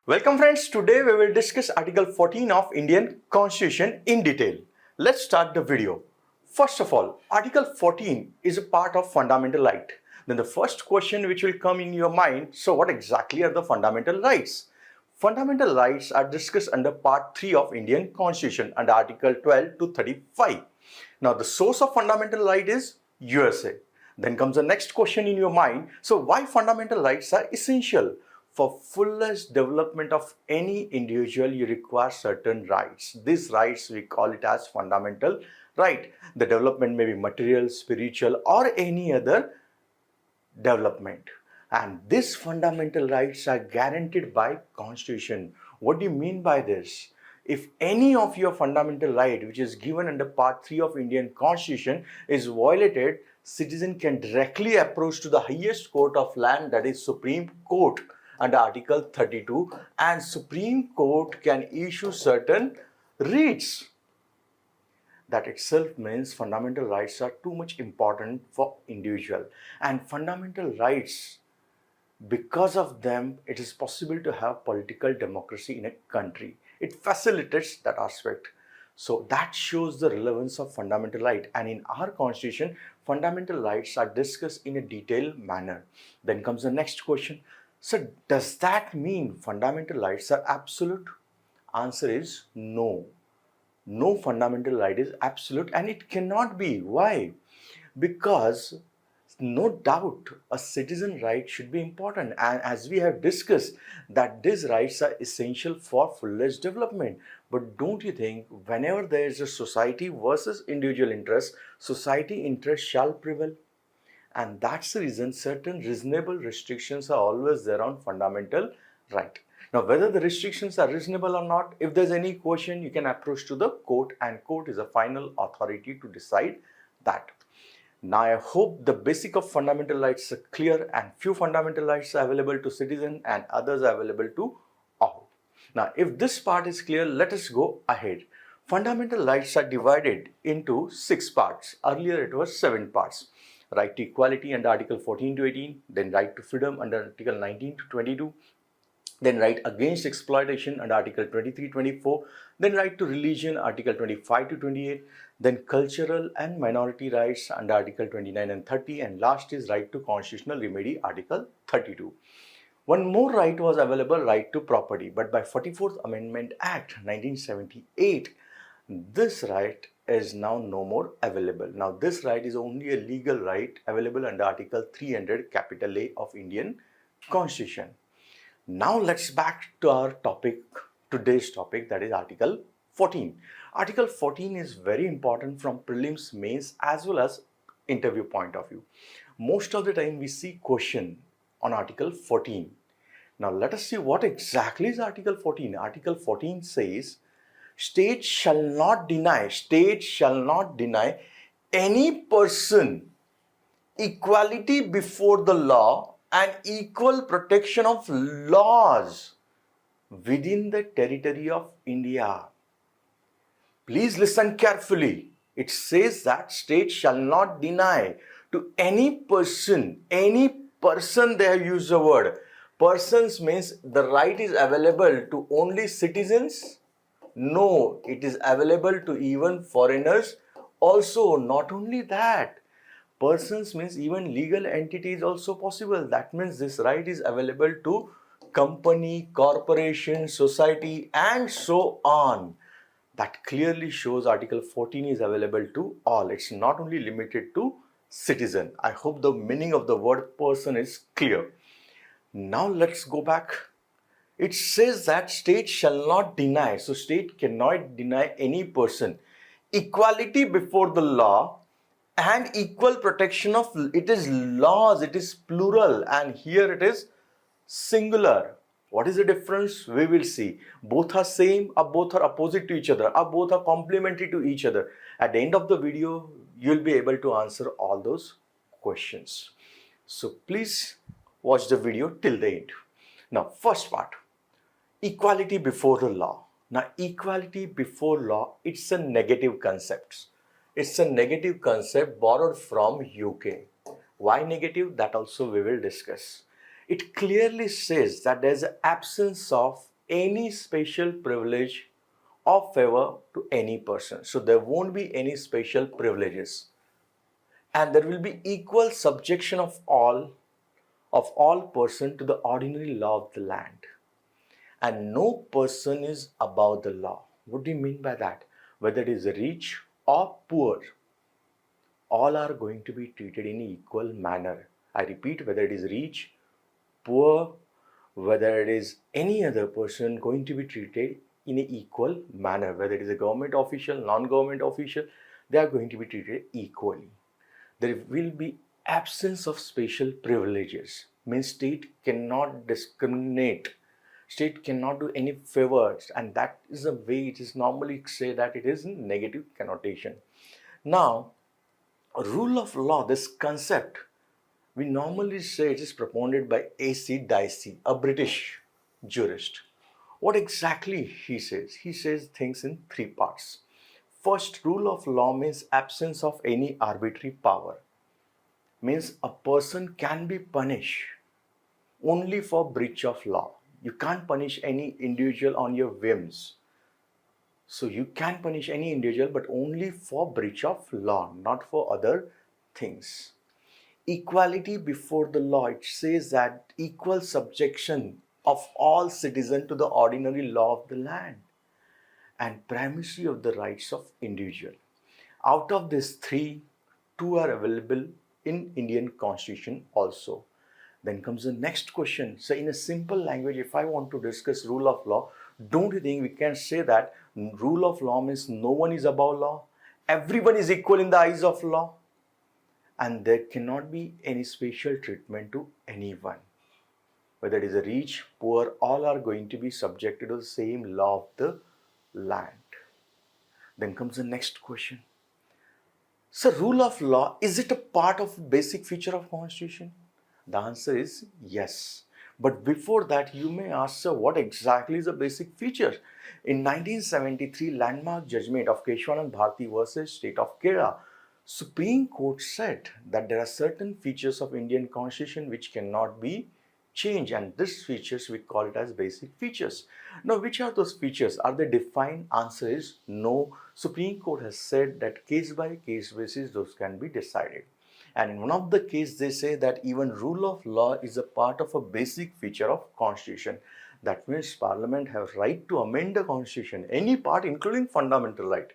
Welcome friends, today we will discuss Article 14 of Indian Constitution in detail. Let's start the video. First of all, Article 14 is a part of fundamental right. Then the first question which will come in your mind, so what exactly are the fundamental rights? Fundamental rights are discussed under Part 3 of Indian Constitution under Article 12 to 35. Now the source of fundamental right is USA. Then comes the next question in your mind, so why fundamental rights are essential? For fullest development of any individual, you require certain rights. These rights, we call it as fundamental right. The development may be material, spiritual, or any other development. And these fundamental rights are guaranteed by Constitution. What do you mean by this? If any of your fundamental right, which is given under Part 3 of Indian Constitution, is violated, citizen can directly approach to the highest court of land, that is Supreme Court, under Article 32, and Supreme Court can issue certain writs. That itself means fundamental rights are too much important for individual, and fundamental rights, because of them, it is possible to have political democracy in a country. It facilitates that aspect. So that shows the relevance of fundamental right, and in our constitution, fundamental rights are discussed in a detailed manner. Then comes the next question. So does that mean fundamental rights are absolute? Answer is no. No fundamental right is absolute, and it cannot be. Why? Because no doubt a citizen right should be important, and as we have discussed that these rights are essential for fullest development. But don't you think whenever there is a society versus individual interest, society interest shall prevail? And that's the reason certain reasonable restrictions are always there on fundamental right. Now, whether the restrictions are reasonable or not, if there's any question, you can approach to the court, and court is a final authority to decide that. Now, I hope the basic of fundamental rights are clear, and few fundamental rights are available to citizen and others are available to all. Now, if this part is clear, let us go ahead. Fundamental rights are divided into 6 parts. Earlier it was 7 parts. Right to equality under Article 14 to 18, then right to freedom under Article 19 to 22, then right against exploitation under Article 23-24, then right to religion Article 25 to 28, then cultural and minority rights under Article 29 and 30, and last is right to constitutional remedy Article 32. One more right was available, right to property, but by 44th Amendment Act 1978, this right is now no more available. Now this right is only a legal right available under Article 300 capital A of Indian Constitution. Now let's back to our topic, today's topic, that is Article 14. Article 14 is very important from prelims, mains as well as interview point of view. Most of the time we see question on Article 14. Now let us see what exactly is Article 14. Article 14 says, state shall not deny any person equality before the law and equal protection of laws within the territory of India. Please listen carefully. It says that state shall not deny to any person, they have used the word. Persons means the right is available to only citizens. No, it is available to even foreigners also. Not only that, persons means even legal entities also possible. That means this right is available to company, corporation, society and so on. That clearly shows Article 14 is available to all. It's not only limited to citizen. I hope the meaning of the word person is clear. Now let's go back. It says that state shall not deny, so state cannot deny any person equality before the law and equal protection of, it is laws, it is plural, and here it is singular. What is the difference? We will see. Both are same or both are opposite to each other or both are complementary to each other. At the end of the video, you will be able to answer all those questions. So please watch the video till the end. Now, first part. Equality before the law. Now, equality before law, it's a negative concept. It's a negative concept borrowed from UK. Why negative? That also we will discuss. It clearly says that there is an absence of any special privilege or favor to any person. So there won't be any special privileges. And there will be equal subjection of all person to the ordinary law of the land. And no person is above the law. What do you mean by that? Whether it is rich or poor, all are going to be treated in equal manner. I repeat, whether it is rich, poor, whether it is any other person, going to be treated in an equal manner. Whether it is a government official, non-government official, they are going to be treated equally. There will be absence of special privileges. Means state cannot discriminate. State cannot do any favors, and that is the way it is normally say that it is in negative connotation. Now, rule of law, this concept, we normally say it is propounded by A.C. Dicey, a British jurist. What exactly he says? He says things in three parts. First, rule of law means absence of any arbitrary power. Means a person can be punished only for breach of law. You can't punish any individual on your whims. So you can punish any individual, but only for breach of law, not for other things. Equality before the law, it says that equal subjection of all citizens to the ordinary law of the land, and primacy of the rights of individual. Out of these three, two are available in Indian Constitution also. Then comes the next question. So in a simple language, if I want to discuss rule of law, don't you think we can say that rule of law means no one is above law? Everyone is equal in the eyes of law. And there cannot be any special treatment to anyone. Whether it is a rich, poor, all are going to be subjected to the same law of the land. Then comes the next question. So rule of law, is it a part of basic feature of Constitution? The answer is yes. But before that, you may ask, sir, what exactly is a basic feature? In 1973 landmark judgment of Keshwanand Bharti versus State of Kerala, Supreme Court said that there are certain features of Indian Constitution which cannot be changed, and these features we call it as basic features. Now, which are those features? Are they defined? Answer is no. Supreme Court has said that case by case basis those can be decided. And in one of the cases, they say that even rule of law is a part of a basic feature of Constitution. That means Parliament have right to amend the Constitution, any part including fundamental right.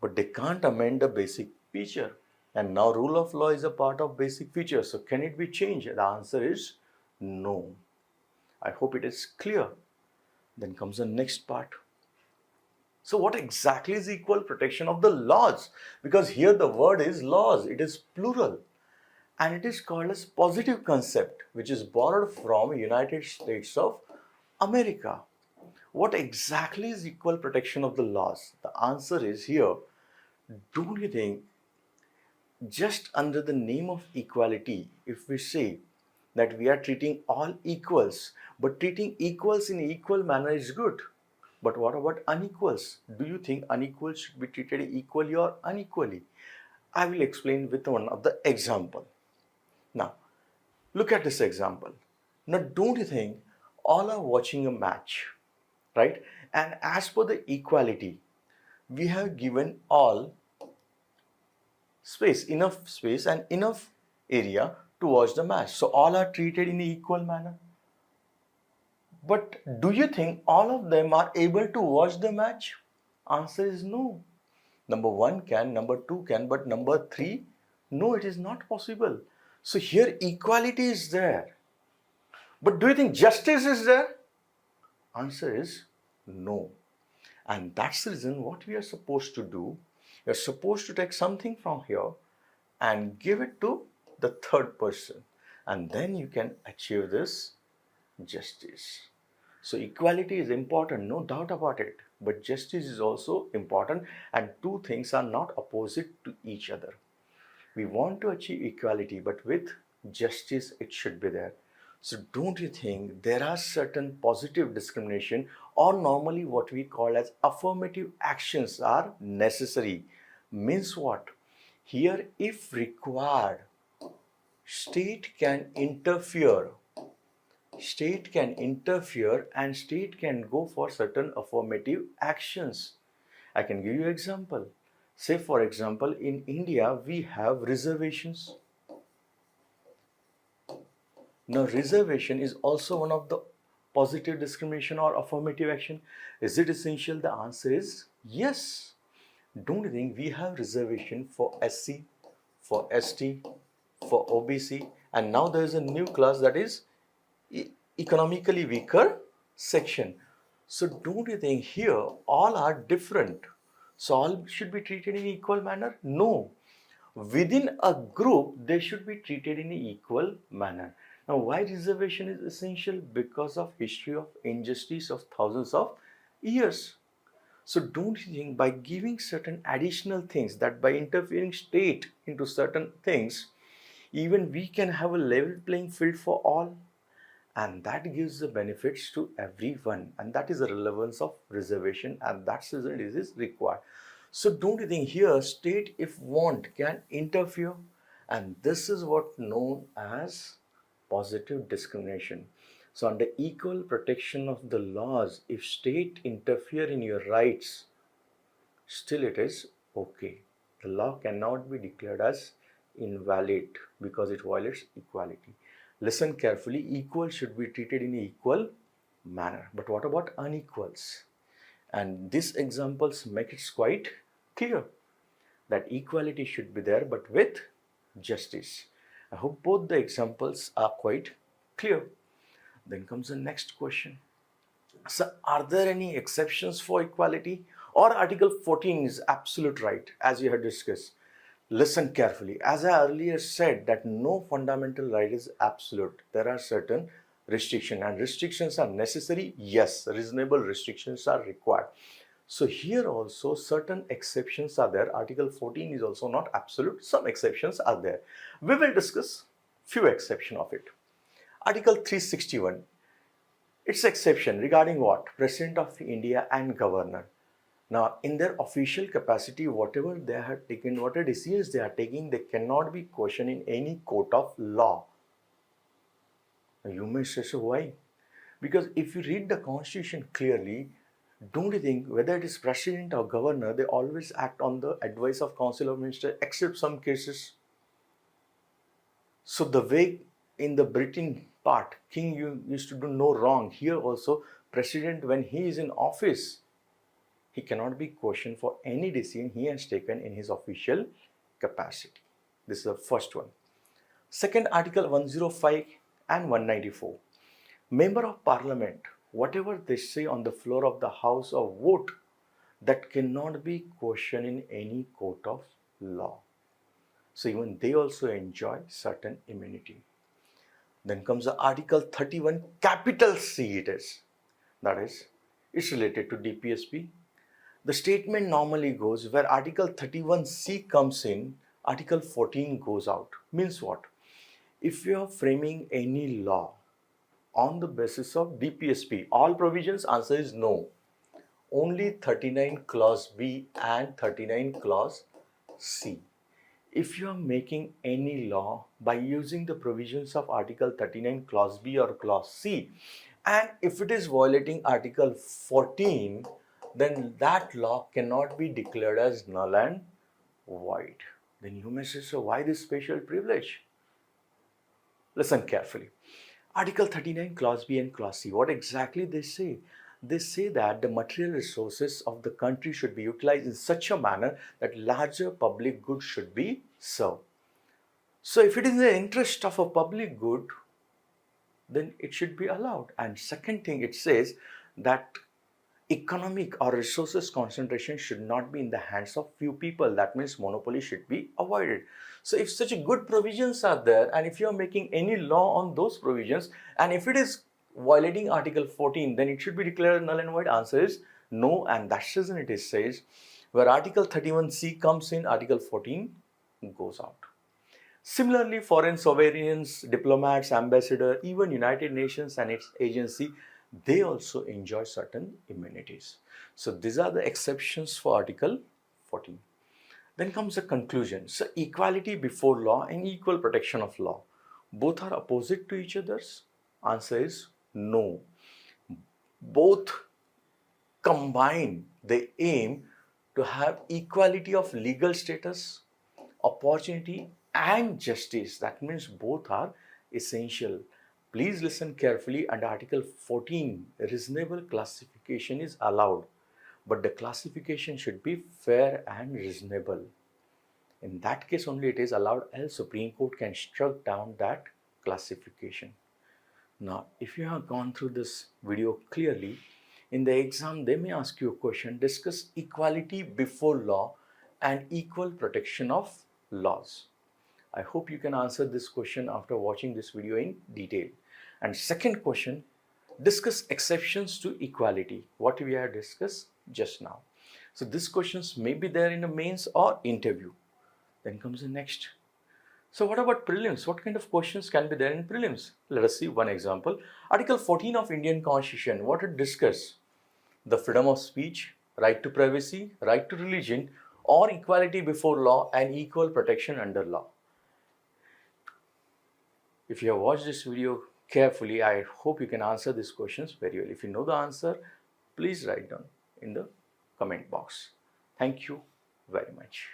But they can't amend the basic feature. And now rule of law is a part of basic feature. So can it be changed? The answer is no. I hope it is clear. Then comes the next part. So what exactly is equal protection of the laws? Because here the word is laws, it is plural. And it is called as positive concept, which is borrowed from United States of America. What exactly is equal protection of the laws? The answer is here, don't you think, just under the name of equality, if we say that we are treating all equals, but treating equals in equal manner is good. But what about unequals? Do you think unequals should be treated equally or unequally? I will explain with one of the example. Now, look at this example. Now, don't you think all are watching a match, right? And as per the equality, we have given all enough space and enough area to watch the match. So all are treated in an equal manner. But do you think all of them are able to watch the match? Answer is no. Number 1 can, number 2 can, but number 3, no, it is not possible. So here equality is there. But do you think justice is there? Answer is no. And that's the reason what we are supposed to do. We are supposed to take something from here and give it to the third person. And then you can achieve this justice. So equality is important, no doubt about it. But justice is also important, and two things are not opposite to each other. We want to achieve equality, but with justice it should be there. So don't you think there are certain positive discrimination, or normally what we call as affirmative actions are necessary? Means what? Here, if required, state can interfere. state can interfere and state can go for certain affirmative actions. I can give you example. Say for example, in India we have reservations. Now reservation is also one of the positive discrimination or affirmative action. Is it essential? The answer is yes. Don't you think we have reservation for SC, for ST, for OBC, and now there is a new class that is economically weaker section. So don't you think here all are different? So all should be treated in equal manner? No. Within a group, they should be treated in an equal manner. Now, why reservation is essential? Because of history of injustice of thousands of years. So don't you think by giving certain additional things, that by interfering state into certain things, even we can have a level playing field for all, and that gives the benefits to everyone, and that is the relevance of reservation, and that's the reason it is required. So don't you think here state if want can interfere, and this is what known as positive discrimination. So under equal protection of the laws, if state interfere in your rights, still it is okay. The law cannot be declared as invalid because it violates equality. Listen carefully, equal should be treated in an equal manner. But what about unequals? And these examples make it quite clear that equality should be there but with justice. I hope both the examples are quite clear. Then comes the next question. So are there any exceptions for equality, or Article 14 is absolute right as we had discussed? Listen carefully. As I earlier said that no fundamental right is absolute. There are certain restrictions, and restrictions are necessary. Yes, reasonable restrictions are required. So here also certain exceptions are there. Article 14 is also not absolute. Some exceptions are there. We will discuss few exceptions of it. Article 361. Its exception regarding what? President of India and Governor. Now, in their official capacity, whatever they have taken, whatever decisions they are taking, they cannot be questioned in any court of law. Now, you may say, so why? Because if you read the constitution clearly, don't you think whether it is president or governor, they always act on the advice of council of ministers, except some cases. So the way in the Britain part, king used to do no wrong. Here also, president, when he is in office, he cannot be questioned for any decision he has taken in his official capacity. This is the first one. Second, Article 105 and 194. Member of Parliament, whatever they say on the floor of the House or vote, that cannot be questioned in any court of law. So even they also enjoy certain immunity. Then comes the Article 31, capital C it is. That is, it's related to DPSP. The statement normally goes where Article 31C comes in, Article 14 goes out. Means what? If you are framing any law on the basis of DPSP, all provisions, answer is no. Only 39 clause B and 39 clause C. If you are making any law by using the provisions of Article 39 clause B or clause C, and if it is violating Article 14, then that law cannot be declared as null and void. Then you may say, so why this special privilege? Listen carefully. Article 39 clause B and clause C, what exactly they say? They say that the material resources of the country should be utilized in such a manner that larger public good should be served. So if it is in the interest of a public good, then it should be allowed. And second thing, it says that economic or resources concentration should not be in the hands of few people. That means monopoly should be avoided. So if such good provisions are there, and if you are making any law on those provisions, and if it is violating Article 14, then it should be declared null and void. Answer is no, and that's the reason it is says where Article 31C comes in, Article 14 goes out. Similarly, foreign sovereigns, diplomats, ambassador, even United Nations and its agency, they also enjoy certain immunities. So these are the exceptions for Article 14. Then comes the conclusion. So equality before law and equal protection of law, both are opposite to each other's? Answer is no. Both combine, they aim to have equality of legal status, opportunity and justice. That means both are essential. Please listen carefully. Under Article 14, reasonable classification is allowed, but the classification should be fair and reasonable. In that case only it is allowed, else Supreme Court can struck down that classification. Now, if you have gone through this video clearly, in the exam they may ask you a question, discuss equality before law and equal protection of laws. I hope you can answer this question after watching this video in detail. And second question, discuss exceptions to equality, what we have discussed just now. So these questions may be there in the mains or interview. Then comes the next. So what about prelims? What kind of questions can be there in prelims? Let us see one example. Article 14 of Indian Constitution, what it discuss? The freedom of speech, right to privacy, right to religion, or equality before law and equal protection under law. If you have watched this video carefully, I hope you can answer these questions very well. If you know the answer, please write down in the comment box. Thank you very much.